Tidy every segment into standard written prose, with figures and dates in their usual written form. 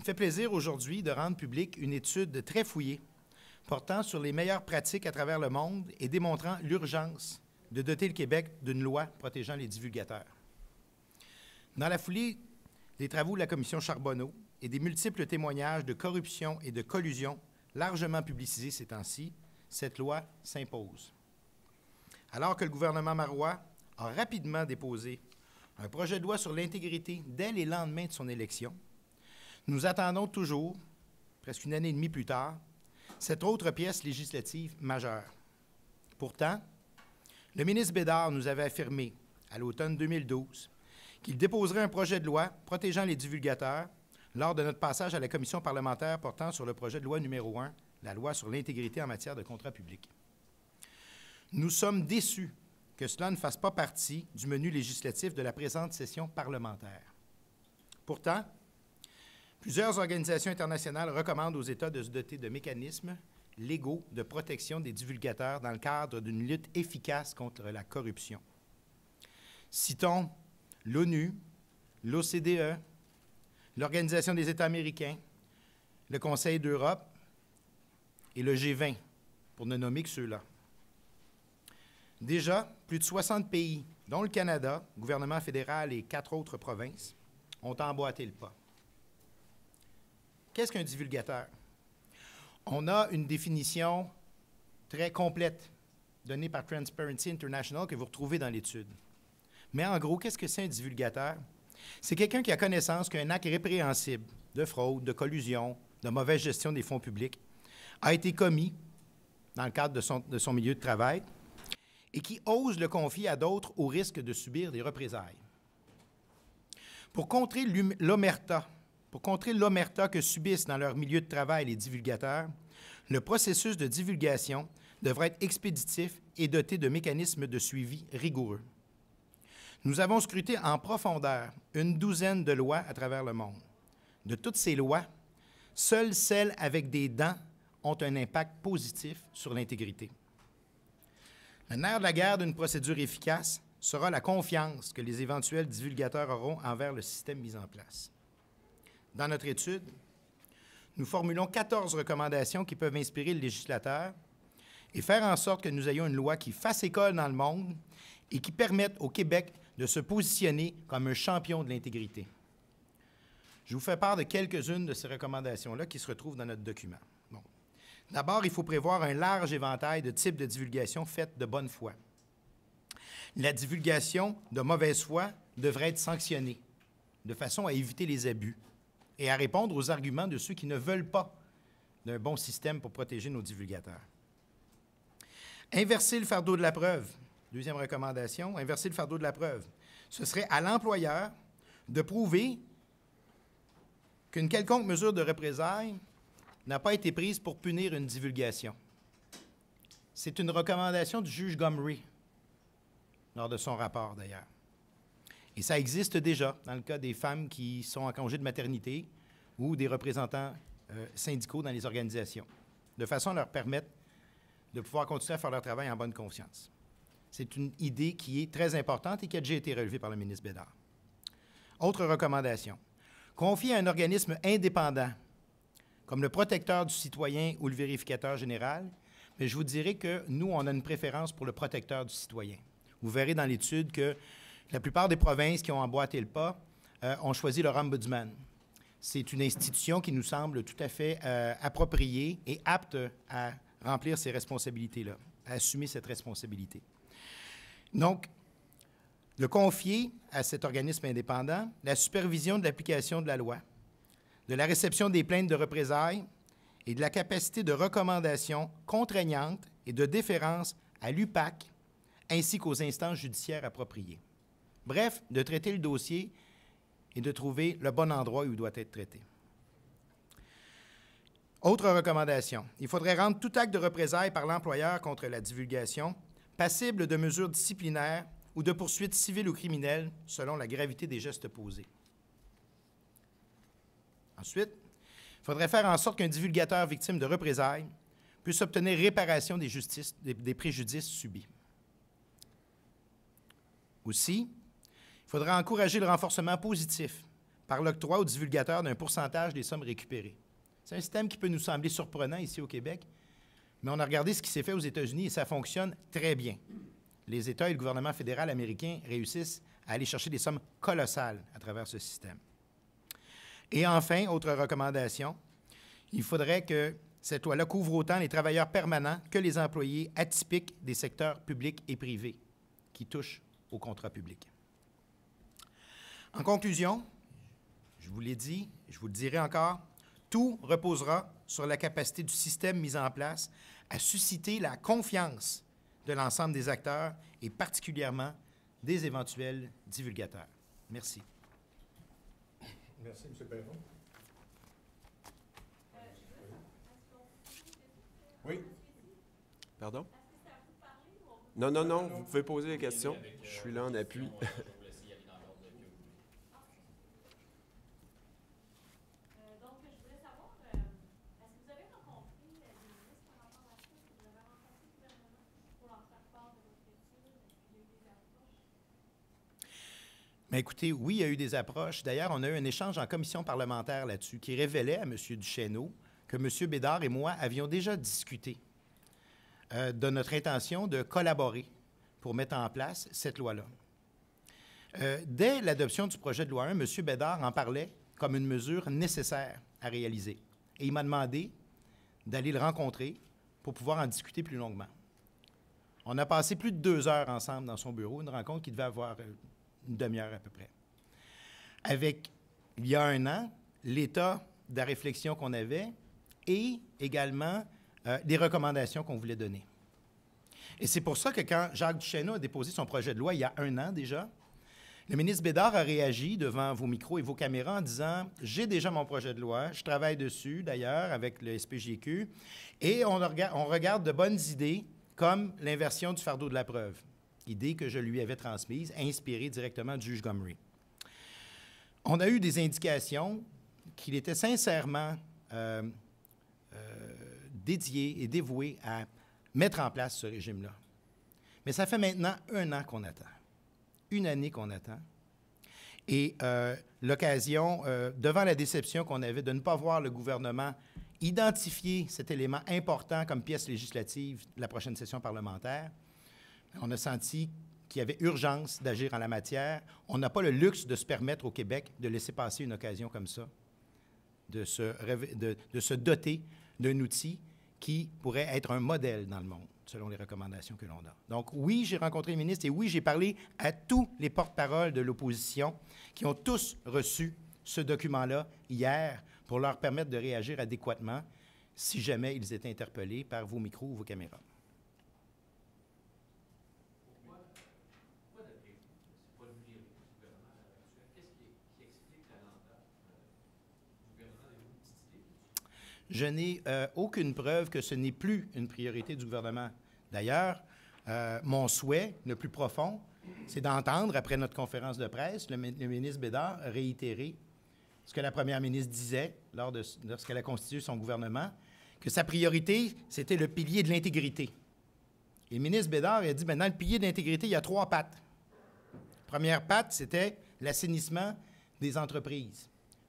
Il me fait plaisir aujourd'hui de rendre publique une étude très fouillée portant sur les meilleures pratiques à travers le monde et démontrant l'urgence de doter le Québec d'une loi protégeant les divulgateurs. Dans la foulée des travaux de la commission Charbonneau et des multiples témoignages de corruption et de collusion largement publicisés ces temps-ci, cette loi s'impose. Alors que le gouvernement Marois a rapidement déposé un projet de loi sur l'intégrité dès les lendemains de son élection, nous attendons toujours, presque une année et demie plus tard, cette autre pièce législative majeure. Pourtant, le ministre Bédard nous avait affirmé, à l'automne 2012, qu'il déposerait un projet de loi protégeant les divulgateurs lors de notre passage à la commission parlementaire portant sur le projet de loi numéro 1, la loi sur l'intégrité en matière de contrat public. Nous sommes déçus que cela ne fasse pas partie du menu législatif de la présente session parlementaire. Pourtant, plusieurs organisations internationales recommandent aux États de se doter de mécanismes légaux de protection des divulgateurs dans le cadre d'une lutte efficace contre la corruption. Citons l'ONU, l'OCDE, l'Organisation des États américains, le Conseil d'Europe et le G20, pour ne nommer que ceux-là. Déjà, plus de 60 pays, dont le Canada, gouvernement fédéral et 4 autres provinces, ont emboîté le pas. Qu'est-ce qu'un divulgateur? On a une définition très complète donnée par Transparency International que vous retrouvez dans l'étude. Mais en gros, qu'est-ce que c'est un divulgateur? C'est quelqu'un qui a connaissance qu'un acte répréhensible de fraude, de collusion, de mauvaise gestion des fonds publics a été commis dans le cadre de son milieu de travail et qui ose le confier à d'autres au risque de subir des représailles. Pour contrer l'omerta que subissent dans leur milieu de travail les divulgateurs, le processus de divulgation devrait être expéditif et doté de mécanismes de suivi rigoureux. Nous avons scruté en profondeur une douzaine de lois à travers le monde. De toutes ces lois, seules celles avec des dents ont un impact positif sur l'intégrité. Le nerf de la guerre d'une procédure efficace sera la confiance que les éventuels divulgateurs auront envers le système mis en place. Dans notre étude, nous formulons 14 recommandations qui peuvent inspirer le législateur et faire en sorte que nous ayons une loi qui fasse école dans le monde et qui permette au Québec de se positionner comme un champion de l'intégrité. Je vous fais part de quelques-unes de ces recommandations-là qui se retrouvent dans notre document. Bon. D'abord, il faut prévoir un large éventail de types de divulgation faites de bonne foi. La divulgation de mauvaise foi devrait être sanctionnée de façon à éviter les abus et à répondre aux arguments de ceux qui ne veulent pas d'un bon système pour protéger nos divulgateurs. Inverser le fardeau de la preuve. Deuxième recommandation, inverser le fardeau de la preuve. Ce serait à l'employeur de prouver qu'une quelconque mesure de représailles n'a pas été prise pour punir une divulgation. C'est une recommandation du juge Gomery, lors de son rapport d'ailleurs. Et ça existe déjà dans le cas des femmes qui sont en congé de maternité ou des représentants syndicaux dans les organisations, de façon à leur permettre de pouvoir continuer à faire leur travail en bonne conscience. C'est une idée qui est très importante et qui a déjà été relevée par le ministre Bédard. Autre recommandation, confier à un organisme indépendant, comme le protecteur du citoyen ou le vérificateur général, mais je vous dirais que nous, on a une préférence pour le protecteur du citoyen. Vous verrez dans l'étude que la plupart des provinces qui ont emboîté le pas ont choisi leur ombudsman. C'est une institution qui nous semble tout à fait appropriée et apte à remplir ces responsabilités-là, à assumer cette responsabilité. Donc, de confier à cet organisme indépendant la supervision de l'application de la loi, de la réception des plaintes de représailles et de la capacité de recommandation contraignante et de déférence à l'UPAC ainsi qu'aux instances judiciaires appropriées. Bref, de traiter le dossier et de trouver le bon endroit où il doit être traité. Autre recommandation, il faudrait rendre tout acte de représailles par l'employeur contre la divulgation passible de mesures disciplinaires ou de poursuites civiles ou criminelles selon la gravité des gestes posés. Ensuite, il faudrait faire en sorte qu'un divulgateur victime de représailles puisse obtenir réparation des préjudices subis. Aussi, il faudrait encourager le renforcement positif par l'octroi aux divulgateurs d'un pourcentage des sommes récupérées. C'est un système qui peut nous sembler surprenant ici au Québec, mais on a regardé ce qui s'est fait aux États-Unis et ça fonctionne très bien. Les États et le gouvernement fédéral américain réussissent à aller chercher des sommes colossales à travers ce système. Et enfin, autre recommandation, il faudrait que cette loi-là couvre autant les travailleurs permanents que les employés atypiques des secteurs publics et privés qui touchent au contrat public. En conclusion, je vous l'ai dit, je vous le dirai encore, tout reposera sur la capacité du système mis en place à susciter la confiance de l'ensemble des acteurs et particulièrement des éventuels divulgateurs. Merci. Merci, M. Perron. Oui. Pardon? Non, non, non, vous pouvez poser les questions. Je suis là en appui. Mais écoutez, oui, il y a eu des approches. D'ailleurs, on a eu un échange en commission parlementaire là-dessus qui révélait à M. Duchesneau que M. Bédard et moi avions déjà discuté de notre intention de collaborer pour mettre en place cette loi-là. Dès l'adoption du projet de loi 1, M. Bédard en parlait comme une mesure nécessaire à réaliser. Et il m'a demandé d'aller le rencontrer pour pouvoir en discuter plus longuement. On a passé plus de 2 heures ensemble dans son bureau, une rencontre qui devait avoir une demi-heure à peu près. Avec, il y a 1 an, l'état de la réflexion qu'on avait et également des recommandations qu'on voulait donner. Et c'est pour ça que quand Jacques Duchesneau a déposé son projet de loi il y a 1 an déjà, le ministre Bédard a réagi devant vos micros et vos caméras en disant « J'ai déjà mon projet de loi, je travaille dessus d'ailleurs avec le SPJQ, et on regarde de bonnes idées comme l'inversion du fardeau de la preuve. » Idée que je lui avais transmise, inspirée directement du juge Gomery. On a eu des indications qu'il était sincèrement dédié et dévoué à mettre en place ce régime-là. Mais ça fait maintenant 1 an qu'on attend. 1 année qu'on attend. Et l'occasion, devant la déception qu'on avait de ne pas voir le gouvernement identifier cet élément important comme pièce législative de la prochaine session parlementaire, on a senti qu'il y avait urgence d'agir en la matière. On n'a pas le luxe de se permettre au Québec de laisser passer une occasion comme ça, de se doter d'un outil qui pourrait être un modèle dans le monde, selon les recommandations que l'on a. Donc oui, j'ai rencontré le ministre et oui, j'ai parlé à tous les porte-paroles de l'opposition qui ont tous reçu ce document-là hier pour leur permettre de réagir adéquatement si jamais ils étaient interpellés par vos micros ou vos caméras. Je n'ai aucune preuve que ce n'est plus une priorité du gouvernement. D'ailleurs, mon souhait le plus profond, c'est d'entendre, après notre conférence de presse, le ministre Bédard réitérer ce que la première ministre disait lorsqu'elle a constitué son gouvernement, que sa priorité, c'était le pilier de l'intégrité. Et le ministre Bédard a dit, maintenant, le pilier de l'intégrité, il y a 3 pattes. Première patte, c'était l'assainissement des entreprises.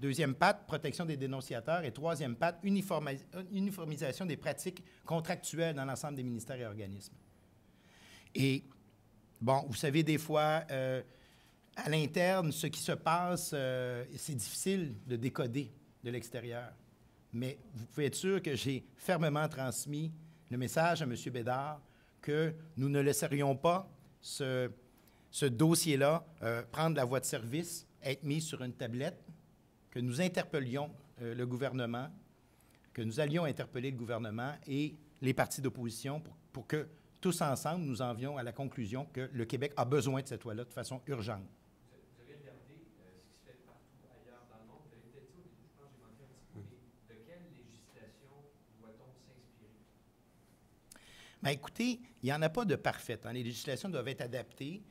Deuxième patte, protection des dénonciateurs. Et troisième patte, uniformisation des pratiques contractuelles dans l'ensemble des ministères et organismes. Et, bon, vous savez, des fois, à l'interne, ce qui se passe, c'est difficile de décoder de l'extérieur. Mais vous pouvez être sûr que j'ai fermement transmis le message à M. Bédard que nous ne laisserions pas ce dossier-là prendre la voie de service, être mis sur une tablette, que nous interpellions le gouvernement, que nous allions interpeller le gouvernement et les partis d'opposition pour que tous ensemble, nous en venions à la conclusion que le Québec a besoin de cette loi-là de façon urgente. Vous avez regardé ce qui se fait partout ailleurs dans le monde. Vous avez peut-être dit au début, je pense que j'ai manqué un petit peu, mais de quelle législation doit-on s'inspirer? Bien, écoutez, il n'y en a pas de parfaite. Hein. Les législations doivent être adaptées.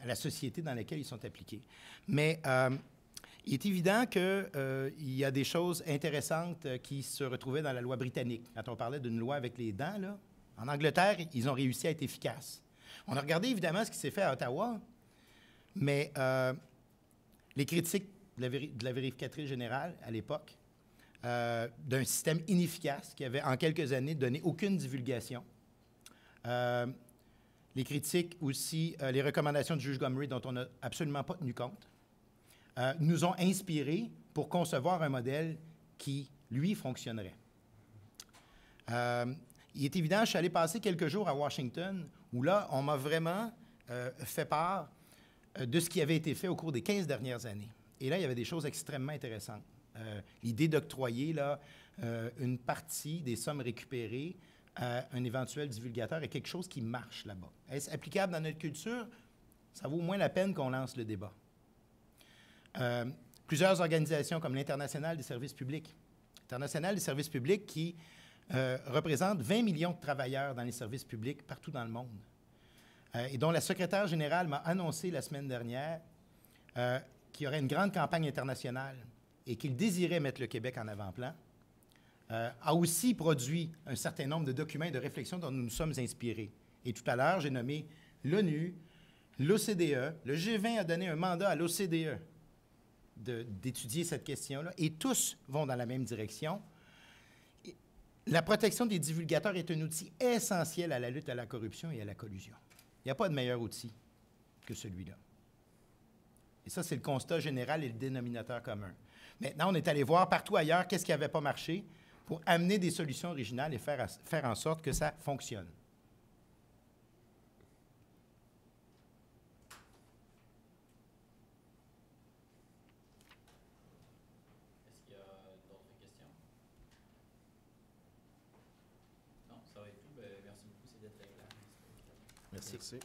À la société dans laquelle ils sont appliqués. Mais il est évident qu'il y a des choses intéressantes qui se retrouvaient dans la loi britannique. Quand on parlait d'une loi avec les dents, là, en Angleterre, ils ont réussi à être efficaces. On a regardé évidemment ce qui s'est fait à Ottawa. Mais les critiques de la vérificatrice générale à l'époque, d'un système inefficace qui avait en quelques années donné aucune divulgation, les critiques aussi, les recommandations du juge Gomery dont on n'a absolument pas tenu compte, nous ont inspirés pour concevoir un modèle qui, lui, fonctionnerait. Il est évident, je suis allé passer quelques jours à Washington, où là, on m'a vraiment fait part de ce qui avait été fait au cours des 15 dernières années. Et là, il y avait des choses extrêmement intéressantes. L'idée d'octroyer là, une partie des sommes récupérées à un éventuel divulgateur est quelque chose qui marche là-bas. Est-ce applicable dans notre culture? Ça vaut au moins la peine qu'on lance le débat. Plusieurs organisations comme l'Internationale des services publics, l'Internationale des services publics qui représente 20 millions de travailleurs dans les services publics partout dans le monde et dont la secrétaire générale m'a annoncé la semaine dernière qu'il y aurait une grande campagne internationale et qu'il désirait mettre le Québec en avant-plan, a aussi produit un certain nombre de documents et de réflexions dont nous nous sommes inspirés. Et tout à l'heure, j'ai nommé l'ONU, l'OCDE. Le G20 a donné un mandat à l'OCDE d'étudier cette question-là, et tous vont dans la même direction. La protection des divulgateurs est un outil essentiel à la lutte à la corruption et à la collusion. Il n'y a pas de meilleur outil que celui-là. Et ça, c'est le constat général et le dénominateur commun. Maintenant, on est allé voir partout ailleurs qu'est-ce qui n'avait pas marché pour amener des solutions originales et faire en sorte que ça fonctionne. Est-ce qu'il y a d'autres questions? Non, ça va être tout. Bien, merci beaucoup, c'était très clair. Merci. Merci.